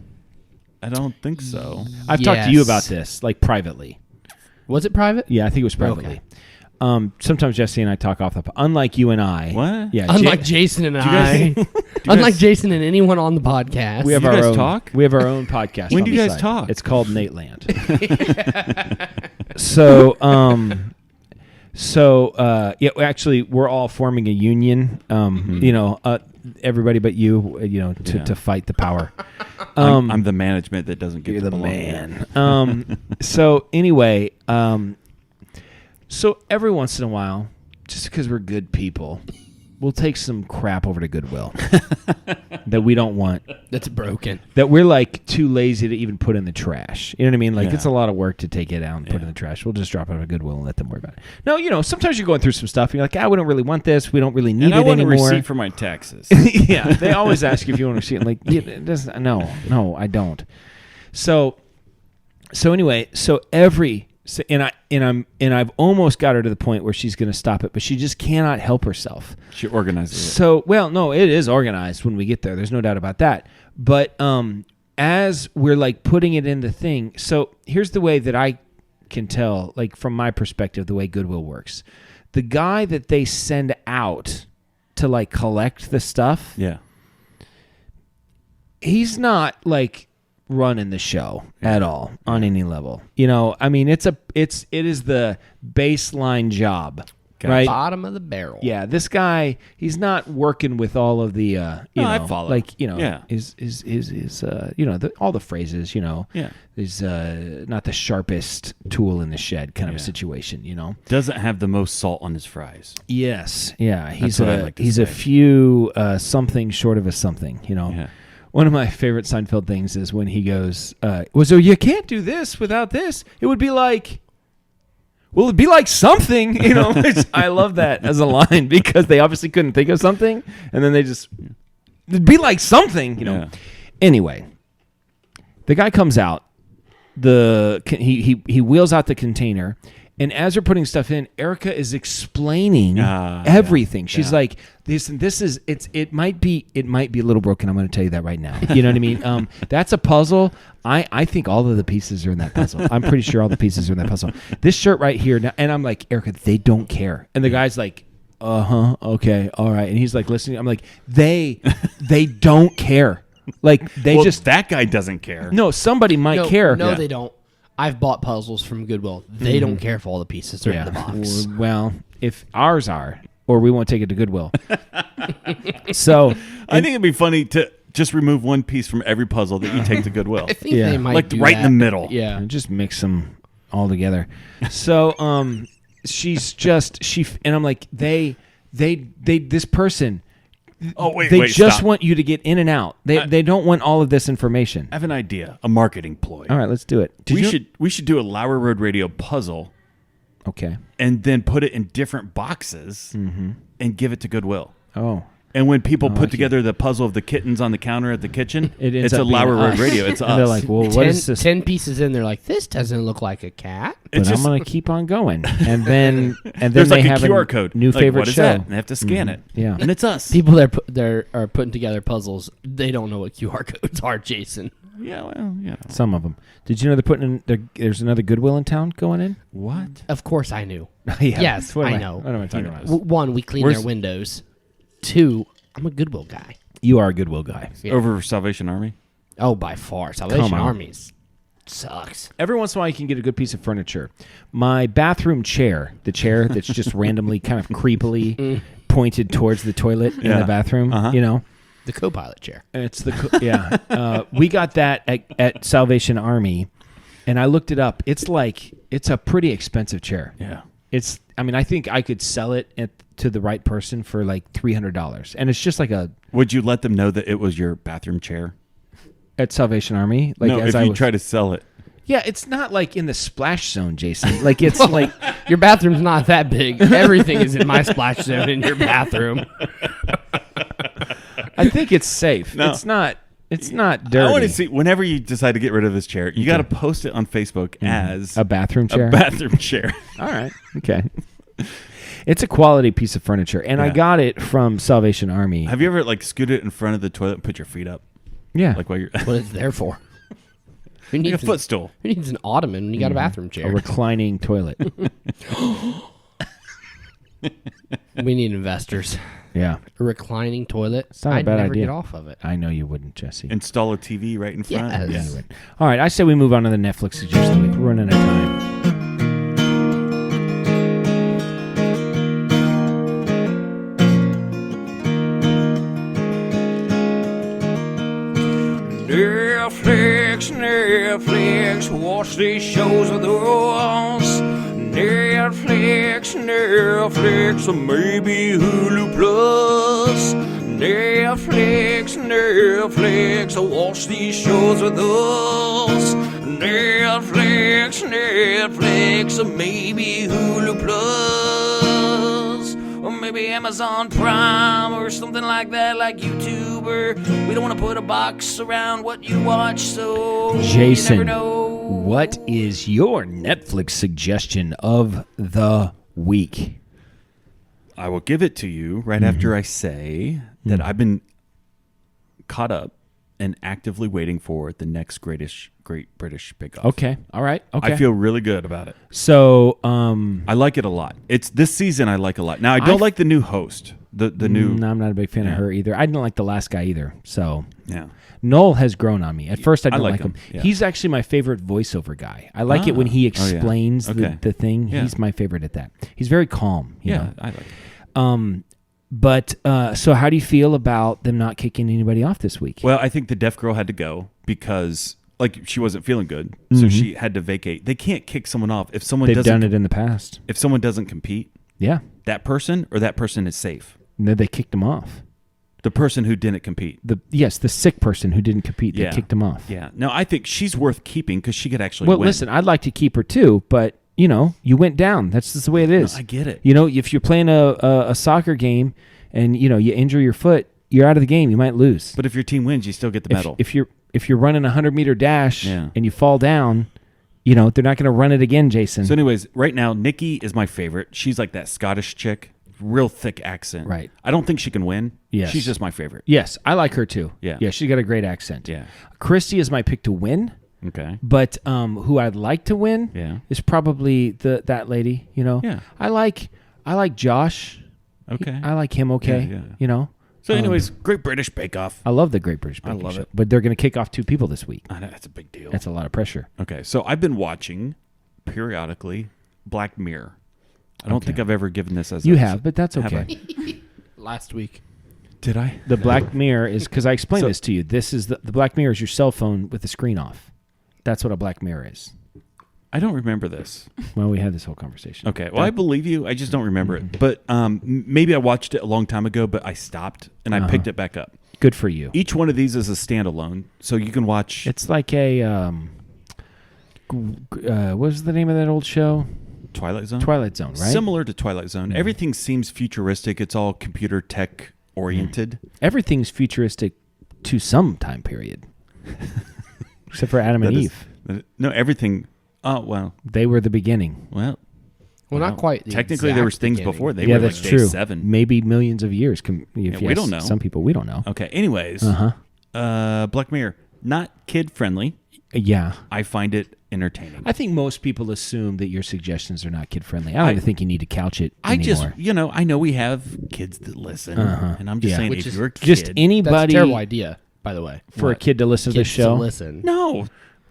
I don't think so. I've talked to you Yes. about this, like privately. Was it private? Yeah, I think it was privately. Sometimes Jesse and I talk off the. Unlike you and I. What? Yeah. Unlike Jason and guys- I, unlike Jason and anyone on the podcast, we have You our guys own talk? We have our own podcast. When on do you the guys side. talk? It's called Nate Land. So, actually, we're all forming a union. Everybody but you. To fight the power. I'm the management that doesn't get You're to the belong man. here. So anyway, so every once in a while, just because we're good people, we'll take some crap over to Goodwill that we don't want, that's broken. that we're like too lazy to even put in the trash. You know what I mean? Like Yeah. it's a lot of work to take it out and put it in the trash. We'll just drop it at Goodwill and let them worry about it. No, sometimes you're going through some stuff and you're like, we don't really want this. We don't really need And I it want a anymore. receipt for my taxes. Yeah, they always ask you if you want to see it. Like, yeah, it doesn't. No, I don't. So anyway, I've almost got her to the point where she's going to stop it, but she just cannot help herself. She organizes it. So, no, it is organized when we get there. There's no doubt about that. But as we're like putting it in the thing, so here's the way that I can tell, like from my perspective, the way Goodwill works. The guy that they send out to like collect the stuff, Yeah. he's not like running the show at all on any level. I mean, it is the baseline job, Okay. right? Bottom of the barrel. Yeah, this guy, he's not working with all of the I follow. like Yeah. is all the phrases, Yeah. is not the sharpest tool in the shed kind of a Yeah. situation, Doesn't have the most salt on his fries. Yes, yeah, he's what I like to he's a say. few something short of a something, Yeah. One of my favorite Seinfeld things is when he goes, so you can't do this without this. It would be like, well, it'd be like something, I love that as a line because they obviously couldn't think of something. And then they just, it'd be like something, Yeah. Anyway, the guy comes out, he wheels out the container. And as they're putting stuff in, Erica is explaining everything. She's like, "This is it might be a little broken. I'm going to tell you that right now. You know what I mean? That's a puzzle. I think all of the pieces are in that puzzle. I'm pretty sure all the pieces are in that puzzle. This shirt right here, now, and I'm like, Erica, they don't care. And the guy's like, okay, all right. And he's like listening. I'm like, they don't care. Like that guy doesn't care. No, somebody might care. No, they don't. I've bought puzzles from Goodwill. They don't care if all the pieces are in the box. Well, if ours are, or we won't take it to Goodwill. So I think it'd be funny to just remove one piece from every puzzle that you take to Goodwill. I think they might like do right that. in the middle. Yeah. and just mix them all together. So and I'm like, this person. Oh wait, They just stop. want you to get in and out. They don't want all of this information. I have an idea, a marketing ploy. All right, let's do it. We should do a Lauer Road Radio puzzle Okay. and then put it in different boxes and give it to Goodwill. Oh. And when people put together the puzzle of the kittens on the counter at the kitchen, It ends it's up a being Lauer Road us. Radio. It's And us. they're like, well, what is this? 10 pieces in, they're like, this doesn't look like a cat. But It's I'm just- going to keep on going. And then There's they like a have QR code. new Like, favorite what is show. that? And they have to scan it. Yeah. And it's us. People that are putting together puzzles, they don't know what QR codes are, Jason. Yeah, well, yeah. Some of them. Did you know they're putting in? There's another Goodwill in town going in. What? Of course I knew. Yeah. Yes, What am I know. What am I talking about? One, we clean Where's- their windows. Two, I'm a Goodwill guy. You are a Goodwill guy. Yeah. Over Salvation Army? Oh, by far. Salvation on. Armies sucks. Every once in a while, you can get a good piece of furniture. My bathroom chair, the chair that's just randomly kind of creepily pointed towards the toilet in Yeah. the bathroom, The co-pilot chair. It's we got that at Salvation Army, and I looked it up. It's a pretty expensive chair. Yeah. I think I could sell it to the right person for like $300, and it's just like Would you let them know that it was your bathroom chair? at Salvation Army. Like No, as if I you was, try to sell it. yeah, it's not like in the splash zone, Jason. Like it's like Your bathroom's not that big. Everything is in my splash zone in your bathroom. I think it's safe. No. It's not. It's not dirty. I want to see, whenever you decide to get rid of this chair, you got to post it on Facebook as a bathroom chair. a bathroom chair. All right. Okay. It's a quality piece of furniture, and I Yeah. got it from Salvation Army. Have you ever scooted in front of the toilet and put your feet up? Yeah. Like while you're What is it there for? Who like needs a footstool. Who needs an ottoman when you got a bathroom a chair? reclining toilet. We need investors. Yeah. A reclining toilet. It's not a I'd bad never idea. get off of it. I know you wouldn't, Jesse. Install a TV right in front. Yes. Yeah, you would. All right. I say we move on to the Netflix suggestion of the week. We're running out of time. Netflix, watch these shows with us. Netflix, or maybe Hulu Plus. Netflix, watch these shows with us. Netflix, or maybe Hulu Plus. Or maybe Amazon Prime or something like that, like YouTube. Or we don't want to put a box around what you watch, so Jason, you never know. what is your Netflix suggestion of the week? I will give it to you right after I say that I've been caught up and actively waiting for the next Great British Bake Off. Okay. All right. Okay. I feel really good about it. so. I like it a lot. It's this season I like a lot. Now I don't like the new host. The new No, I'm not a big fan of her either. I didn't like the last guy either. So yeah. Noel has grown on me. At first, I didn't like like him. him, yeah. He's actually my favorite voiceover guy. I like it when he Oh, yeah. explains Okay. the thing. Yeah. He's my favorite at that. He's very calm. You Yeah, know? I like it. But so how do you feel about them not kicking anybody off this week? Well, I think the deaf girl had to go because she wasn't feeling good, so she had to vacate. They can't kick someone off if someone They've doesn't done it in the past. if someone doesn't compete. Yeah. That person is safe. No, they kicked him off. The person who didn't compete. the sick person who didn't compete. They Yeah. kicked him off. Yeah. No, I think she's worth keeping because she could actually Well, win. listen, I'd like to keep her too, but you went down. That's just the way it is. I get it. If you're playing a soccer game and you injure your foot, you're out of the game. You might lose. But if your team wins, you still get the medal. If you're running a 100-meter dash Yeah. and you fall down, they're not going to run it again, Jason. So, anyways, right now, Nikki is my favorite. She's like that Scottish chick, real thick accent. Right. I don't think she can win. Yes. She's just my favorite. Yes, I like her too. Yeah. Yeah, she's got a great accent. Yeah. Christy is my pick to win, Okay. but who I'd like to win Yeah. is probably that lady. Yeah. I like Josh. Okay. I like him. Okay. Yeah. So, anyways, Great British Bake Off. I love the Great British Baking love Show, it. but they're going to kick off 2 people this week. I know that's a big deal. That's a lot of pressure. Okay, so I've been watching periodically Black Mirror. I don't think I've ever given this as You a- have, but that's have okay. I? Last week. Did I? The Black Mirror is because I explained So- this to you. This is the Black Mirror is your cell phone with the screen off. That's what a Black Mirror is. I don't remember this. Well, we had this whole conversation. Okay, well, I believe you. I just don't remember it. But maybe I watched it a long time ago, but I stopped and I picked it back up. Good for you. Each one of these is a standalone, so you can watch. It's like a what was the name of that old show? Twilight Zone. Twilight Zone, right? Similar to Twilight Zone. Everything seems futuristic. It's all computer tech oriented. Everything's futuristic to some time period, except for Adam and That is- Eve. No, everything. Oh well, They were the beginning. well. Well, not quite. the Technically, there was exact things beginning. before. They Yeah, were that's like day true. 7. Maybe millions of years. If you we don't ask know. Some people we don't know. Okay. Anyways, Black Mirror, not kid friendly. Yeah. I find it entertaining. I think most people assume that your suggestions are not kid friendly. I don't even think you need to couch it anymore. I know we have kids that listen, and I'm just Yeah. saying, Which if is you're a kid, just That's anybody a terrible idea, by the way. for a kid to listen to this Kids to show. listen. no,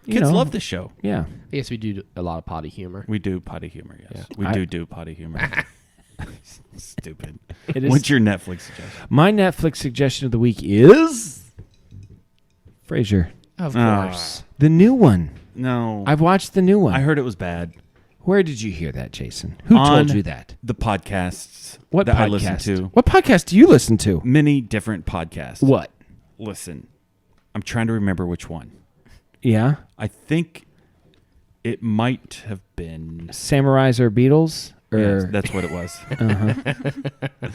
kids know. love the show. Yeah. I guess we do a lot of potty humor. We do potty humor. Yes, we do potty humor. Stupid. It is- What's your Netflix suggestion? My Netflix suggestion of the week is Frasier, Of Ah. course. the new one. No, I've watched the new one. I heard it was bad. Where did you hear that, Jason? Who On told you that? The podcasts What that podcast? I listen to. What podcast do you listen to? Many different podcasts. What? Listen, I'm trying to remember which one. Yeah, I think it might have been. Samurais or Beatles? Or Yes, that's what it was.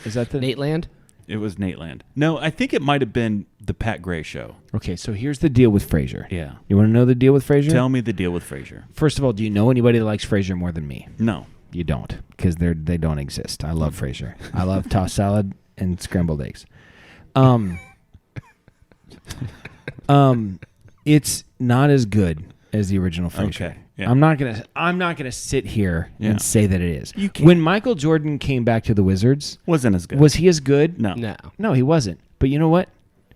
is that the? Nate Land? It was Nate Land. No, I think it might have been the Pat Gray show. Okay, so here's the deal with Frasier. Yeah. You want to know the deal with Frasier? Tell me the deal with Frasier. First of all, do you know anybody that likes Frasier more than me? No. You don't, because they don't exist. I love Frasier. I love tossed salad and scrambled eggs. It's not as good as the original Frasier. Okay, yeah. I'm not gonna sit here Yeah. and say that it is. You can't. When Michael Jordan came back to the Wizards, Wasn't as good. was he as good? No. No. No, he wasn't. But you know what?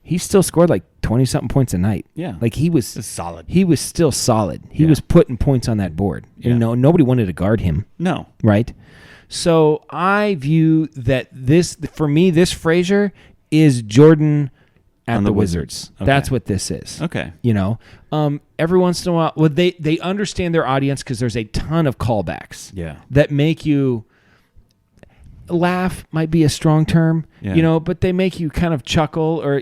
He still scored like 20-something points a night. Yeah. Like he was It's solid. He was still solid. He Yeah. was putting points on that board. Yeah. You know, nobody wanted to guard him, No. right? So I view that for me, this Frasier is Jordan at On the the Wizards. Wizards. Okay. That's what this is. Okay. You know, every once in a while, well, they understand their audience because there's a ton of callbacks Yeah. that make you laugh. Might be a strong term, Yeah. you know, but they make you kind of chuckle or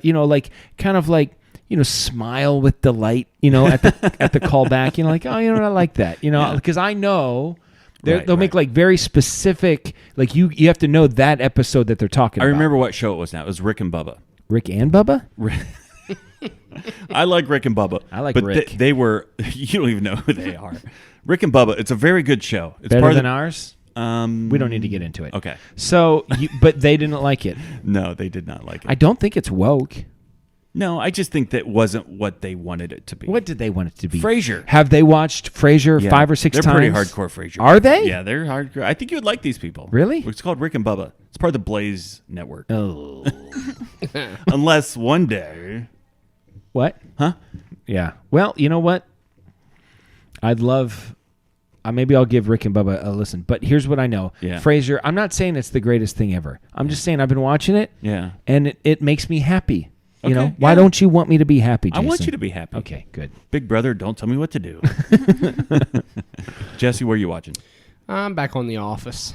smile with delight, you know, at the callback. You know, like, oh, you know what, I like that, you know, Yeah. because I know. Right, They'll make right. like very specific, like you have to know that episode that they're talking I about. remember what show it was now. It was Rick and Bubba. Rick and Bubba? I like Rick and Bubba. I like but Rick. They were, you don't even know who they are. Rick and Bubba, it's a very good show. It's Better part of than the, ours? Um, We don't need to get into it. Okay. So, but they didn't like it. No, they did not like it. I don't think it's woke. No, I just think that wasn't what they wanted it to be. What did they want it to be? Frasier. Have they watched Frasier Yeah. 5 or 6 They're times? pretty hardcore Frasier. Are they? Yeah, they're hardcore. I think you would like these people. Really? It's called Rick and Bubba. It's part of the Blaze Network. Oh. Unless one day. What? Huh? Yeah. Well, you know what? I'd love. Maybe I'll give Rick and Bubba a listen. But here's what I know. Yeah. Frasier, I'm not saying it's the greatest thing ever. I'm just saying I've been watching it. Yeah. And it makes me happy. You Okay, know? Why yeah. don't you want me to be happy, I Jason? want you to be happy. Okay, good. Big brother, don't tell me what to do. Jesse, where are you watching? I'm back on The Office.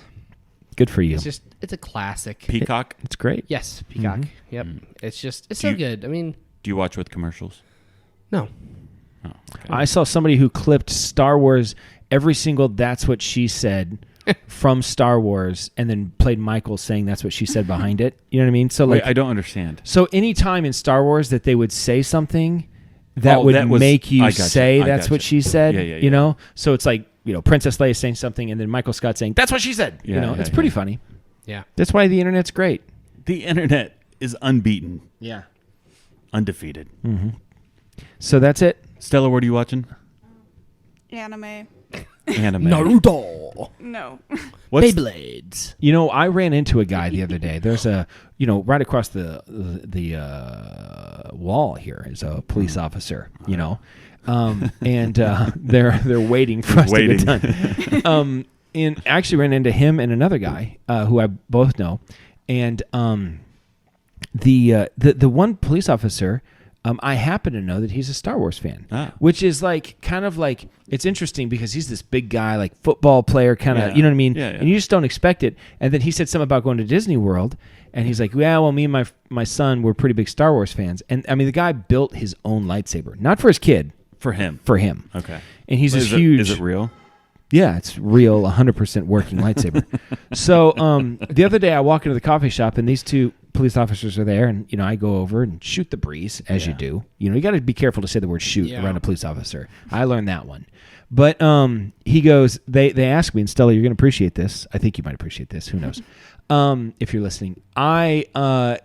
Good for you. It's a classic. Peacock. It's great. Yes, Peacock. Yep. It's so good. I mean, Do you watch with commercials? no. Oh, okay. I saw somebody who clipped Star Wars, every single "That's what she said" from Star Wars, and then played Michael saying "That's what she said" behind it. You know what I mean? So Wait, like, I don't understand. so any time in Star Wars that they would say something that Oh, would that was- make you I gotcha, say I "That's what gotcha. she said," Yeah, yeah, you yeah. know? So it's like, Princess Leia saying something, and then Michael Scott saying "That's what she said." Yeah, It's yeah, pretty yeah. funny. Yeah. That's why the internet's great. The internet is unbeaten, Yeah. undefeated. So that's it. Stella, what are you watching? Anime. Anime. Naruto. No. What's Beyblades. I ran into a guy the other day. There's right across the wall here is a police officer. And they're waiting for us to Waiting. get done. And actually ran into him and another guy who I both know, and the one police officer. I happen to know that he's a Star Wars fan, which is kind of like it's interesting because he's this big guy, like football player, kind of, Yeah. you know what I mean? Yeah, yeah. And you just don't expect it. And then he said something about going to Disney World, and he's like, "Yeah, well, me and my son were pretty big Star Wars fans." And I mean, the guy built his own lightsaber, not for his kid, for him? for him. Okay. And he's this Is huge. Is it real? Yeah, it's real, 100% working lightsaber. So the other day I walk into the coffee shop and these two police officers are there, and I go over and shoot the breeze as you do. You got to be careful to say the word shoot around a police officer. I learned that one. But he goes, they ask me, and Stella, you're going to appreciate this. I think you might appreciate this. Who knows? If you're listening.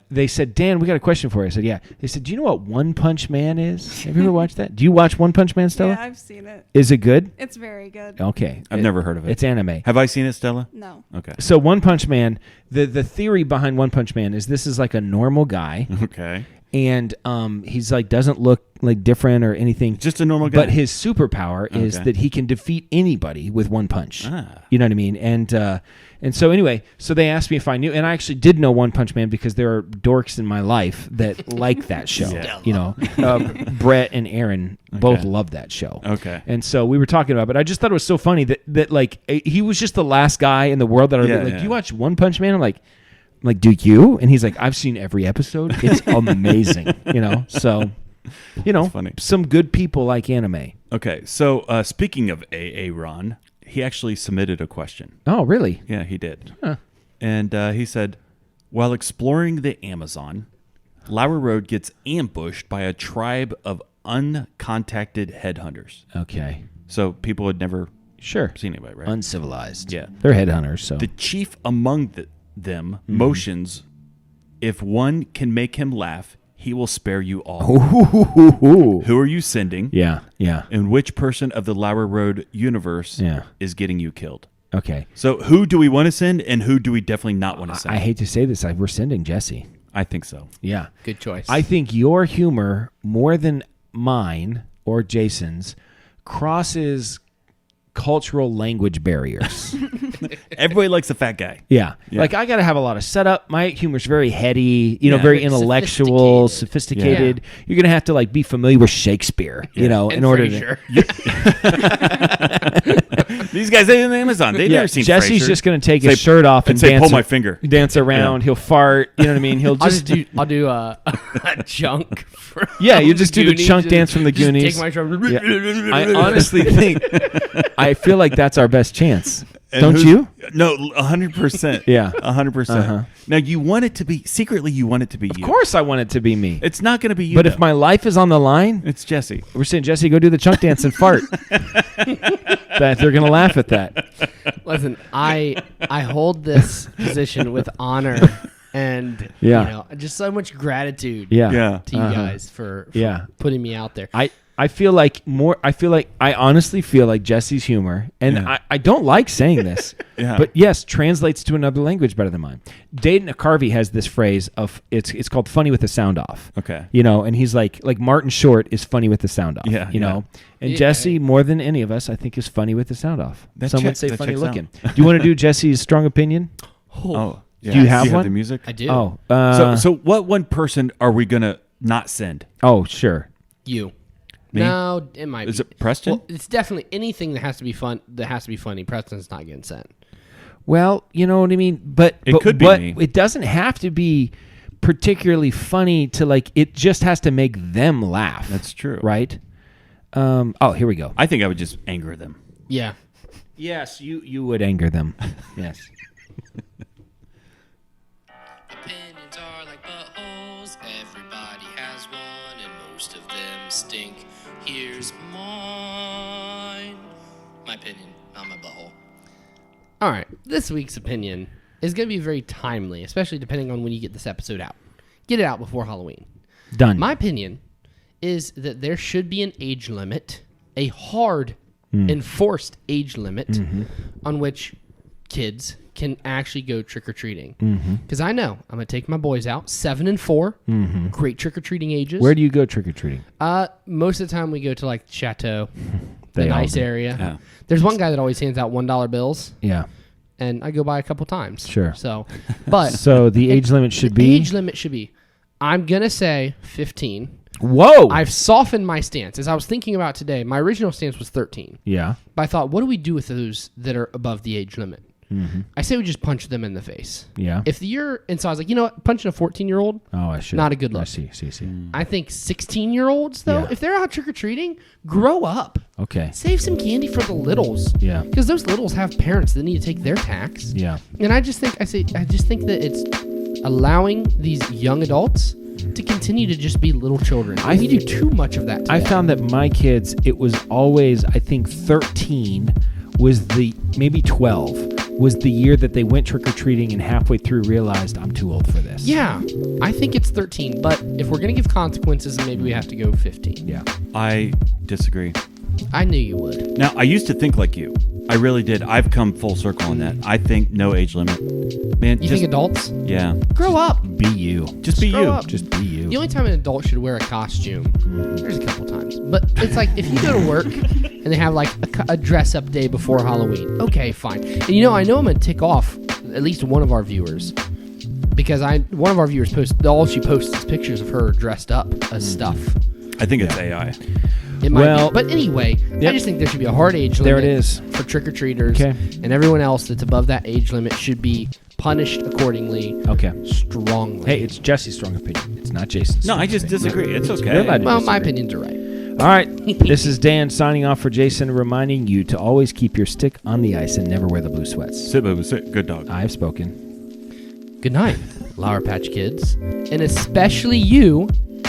They said, "Dan, we got a question for you." I said, "Yeah." They said, "Do you know what One Punch Man is? Have you ever watched that? Do you watch One Punch Man, Stella? Yeah, I've seen it. Is it good?" It's very good. Okay. I've never heard of it. It's anime. Have I seen it, Stella? No. Okay. So One Punch Man, the theory behind One Punch Man is this is like a normal guy, Okay. and he's like doesn't look like different or anything. Just a normal guy. But his superpower is Okay. that he can defeat anybody with one punch. Ah. You know what I mean? And so anyway, so they asked me if I knew, and I actually did know One Punch Man because there are dorks in my life that like that show. Yeah. Brett and Aaron both Okay. love that show. Okay. And so we were talking about it, but I just thought it was so funny that like he was just the last guy in the world that I Yeah, was like, yeah. "Do you watch One Punch Man?" I'm like, "Do you?" And he's like, "I've seen every episode. It's amazing." So funny. some good people like anime. Okay. So speaking of Ron, he actually submitted a question. Oh, really? Yeah, he did. And he said, while exploring the Amazon, Lauer Road gets ambushed by a tribe of uncontacted headhunters. Okay. So people had never Sure. seen anybody, right? Uncivilized. Yeah. They're headhunters, so. The chief among them motions, if one can make him laugh, he will spare you all. Who are you sending? Yeah, yeah. And which person of the Lauer Road universe Yeah. is getting you killed? Okay. So who do we want to send and who do we definitely not want to send? I hate to say this, we're sending Jesse. I think so. Yeah. Good choice. I think your humor, more than mine or Jason's, crosses cultural language barriers. Everybody likes a fat guy. Yeah. Yeah. Like I got to have a lot of setup. My humor's very heady, Yeah. very Very intellectual, sophisticated. sophisticated. You're going to have to be familiar with Shakespeare, and in order Frasier. to These guys in Amazon, they've never seen Jesse's Frasier. just going to take Say- his shirt off and say, dance. pull my finger. Dance around. Yeah. He'll fart. You know what I mean? He'll I'll just do a chunk. From Yeah, you just do the Goonies, chunk dance from the just Goonies. Take my drum. Yeah. I honestly think, I feel like that's our best chance. And Don't who's- you? No, 100%. Yeah. 100%. Uh-huh. Now, you want it to be, secretly, you want it to be you. Of course I want it to be me. It's not going to be you. But if though. my life is on the line, It's Jesse. we're saying, Jesse, go do the chunk dance and fart. That they're going to laugh at that. Listen, I hold this position with honor and Yeah. just so much gratitude Yeah. Yeah. to you Uh-huh. guys for Yeah. putting me out there. I honestly feel like Jesse's humor, and Yeah. I don't like saying this, Yeah. but yes, translates to another language better than mine. Dayton Carvey has this phrase of it's called funny with the sound off. Okay. And he's like Martin Short is funny with the sound off. Yeah, And Yeah. Jesse, more than any of us, I think is funny with the sound off. Some would say that funny checks looking. Do you want to do Jesse's strong opinion? Oh. Yeah. Do you have one? the music? I do. Oh, So what one person are we going to not send? oh, sure. You. Me? No, it might Is be. it Preston? Well, it's definitely anything that has to be fun. That has to be funny. Preston's not getting sent. Well, you know what I mean? But It could be but me. it doesn't have to be particularly funny to like it just has to make them laugh. That's true. Right? Here we go. I think I would just anger them. Yeah. Yes, you would anger them. Yes. Opinions are like buttholes, everybody has one, and most of them stink. Here's mine. My opinion, not my butthole. All right. This week's opinion is going to be very timely, especially depending on when you get this episode out. Get it out before Halloween. Done. My opinion is that there should be an age limit, a hard, enforced age limit on which kids can actually go trick-or-treating. Because I know I'm going to take my boys out, 7 and 4, great trick-or-treating ages. Where do you go trick-or-treating? Most of the time we go to like Chateau, They the all nice do. area. Yeah. There's one guy that always hands out $1 bills, Yeah. and I go by a couple times. Sure. So, but So the age limit should the be age limit should be, I'm going to say 15. Whoa. I've softened my stance. As I was thinking about today, my original stance was 13. Yeah. But I thought, what do we do with those that are above the age limit? I say we just punch them in the face. Yeah. If and so I was like, you know what? Punching a 14-year-old, Oh, I should. not a good look. I see. I think 16-year-olds, though, Yeah. if they're out trick-or-treating, grow up. Okay. Save some candy for the littles. Yeah. Because those littles have parents that need to take their tax. Yeah. And I just think that it's allowing these young adults to continue to just be little children. We do too much of that today. I found that my kids, it was always, I think 13 was maybe 12 was the year that they went trick-or-treating and halfway through realized I'm too old for this. Yeah, I think it's 13. But if we're going to give consequences, maybe we have to go 15. Yeah. I disagree. I knew you would. Now, I used to think like you. I really did. I've come full circle on that. I think no age limit. Man, You just, think adults? yeah. Grow up. Be you. Just be grow you. up. Just be you. The only time an adult should wear a costume, there's a couple times. But it's like if you go to work and they have like a dress-up day before Halloween, okay, fine. And I know I'm going to tick off at least one of our viewers. Because one of our viewers all she posts is pictures of her dressed up as stuff. I think it's AI. It might Well, be. But anyway, yep. I just think there should be a hard age limit. There it is. For trick-or-treaters. Okay. And everyone else that's above that age limit should be punished accordingly Okay. strongly. Hey, it's Jesse's strong opinion. It's not Jason's. No, strong I just opinion. disagree. It's You're okay. allowed to Well, my disagree. opinions are right. All right. This is Dan signing off for Jason, reminding you to always keep your stick on the ice and never wear the blue sweats. Sit, Bubba, sit. Good dog. I have spoken. Good night, Lauer Patch Kids. And especially you,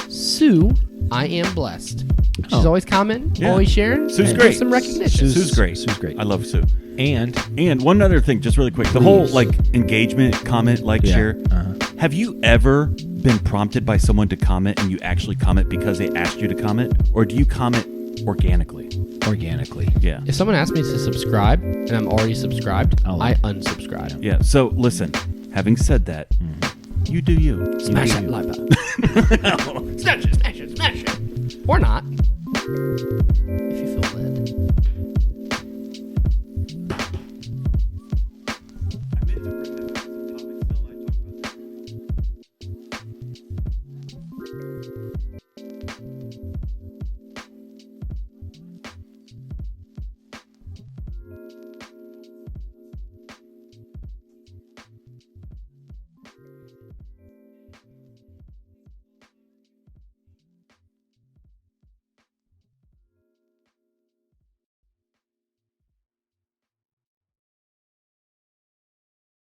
Sue, I am blessed. She's always commenting, Yeah. always sharing. Sue's and great. gives some recognition. Sue's great. Sue's great. I love Sue. And And one other thing, just really quick. The Please. whole engagement, comment, share. Uh-huh. Have you ever been prompted by someone to comment and you actually comment because they asked you to comment? Or do you comment organically? organically. Yeah. If someone asks me to subscribe and I'm already subscribed, I'll I like unsubscribe. Yeah. So listen, having said that, you do you. Smash You that do you. like button. Smash it, smash it, smash it. Or not.